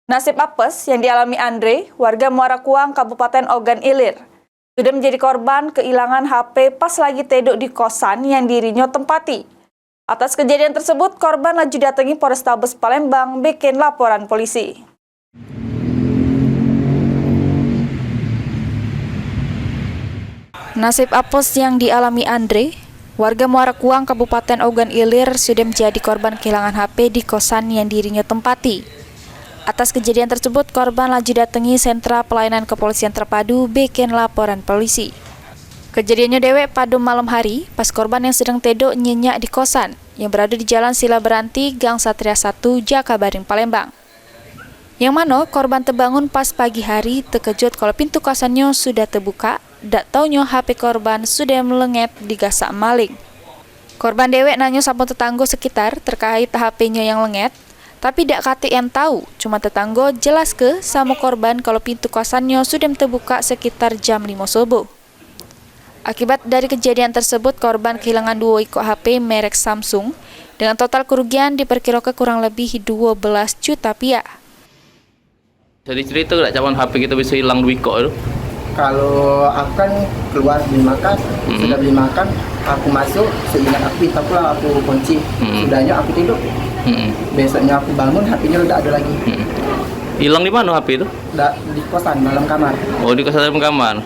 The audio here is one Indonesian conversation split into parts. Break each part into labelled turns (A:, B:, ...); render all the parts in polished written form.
A: Nasib apes yang dialami Andre, warga Muara Kuang, Kabupaten Ogan Ilir, sudah menjadi korban kehilangan HP pas lagi tedok di kosan yang dirinya tempati. Atas kejadian tersebut, korban laju datangi Polrestabes Palembang bikin laporan polisi. Nasib apes yang dialami Andre, warga Muara Kuang, Kabupaten Ogan Ilir, sudah menjadi korban kehilangan HP di kosan yang dirinya tempati. Atas kejadian tersebut, korban laju datangi sentra pelayanan kepolisian terpadu bikin laporan polisi. Kejadiannya dewek pada malam hari, pas korban yang sedang tedok nyenyak di kosan yang berada di Jalan Sila Beranti, Gang Satria 1, Jakabaring, Palembang. Yang mana korban terbangun pas pagi hari terkejut kalau pintu kosannya sudah terbuka, dak taunya HP korban sudah melengket digasak maling. Korban dewek nanya sama tetangga sekitar terkait HP-nya yang lengket, tapi dak kate yang tahu, cuma tetangga jelas ke sama korban kalau pintu kosannya sudah terbuka sekitar jam 5 subuh. Akibat dari kejadian tersebut, korban kehilangan 2 ikut HP merek Samsung dengan total kerugian diperkirakan kurang lebih 12 juta rupiah.
B: Jadi cerita nggak cawan HP kita bisa hilang 2 ikut itu?
C: Kalau aku kan keluar beli makan, sudah beli makan, aku masuk, seingat aku pintu pula aku kunci, sudahnya aku tidur. Besoknya aku bangun, HP-nya udah ada lagi.
B: Hilang di mana HP itu?
C: Di kosan, dalam kamar.
B: Oh, di kosan dalam kamar.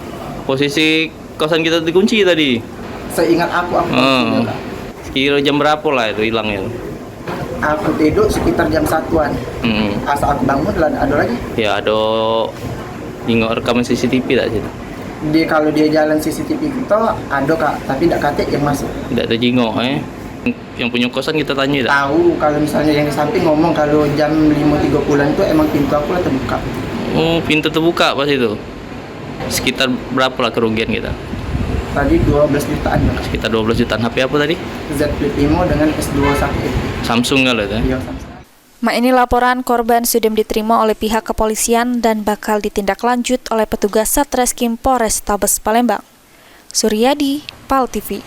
B: Posisi kosan kita dikunci tadi?
C: Seingat aku kunci.
B: Kira jam berapa lah itu hilangnya?
C: Aku tidur sekitar jam 1-an. Asal aku bangun, ada lagi. Ya,
B: ada tengok rekaman CCTV tak situ?
C: Kalau dia jalan CCTV kita ada kak, tapi tidak kate yang masuk.
B: Tidak ada jingok Yang punya kosan kita tanya tak?
C: Tahu kalau misalnya yang di samping ngomong kalau jam 5.30 itu emang pintu aku lah terbuka.
B: Oh, pintu terbuka pas itu. Sekitar berapa lah kerugian kita?
C: Tadi 12 jutaan.
B: Sekitar 12 jutaan. HP apa tadi?
C: Z Flip 5 dengan S2 sakit.
B: Samsung kalau itu?
C: Iya, Samsung.
A: Ini laporan korban sudah diterima oleh pihak kepolisian dan bakal ditindaklanjut oleh petugas Satreskrim Polrestabes Palembang. Suryadi, PAL TV.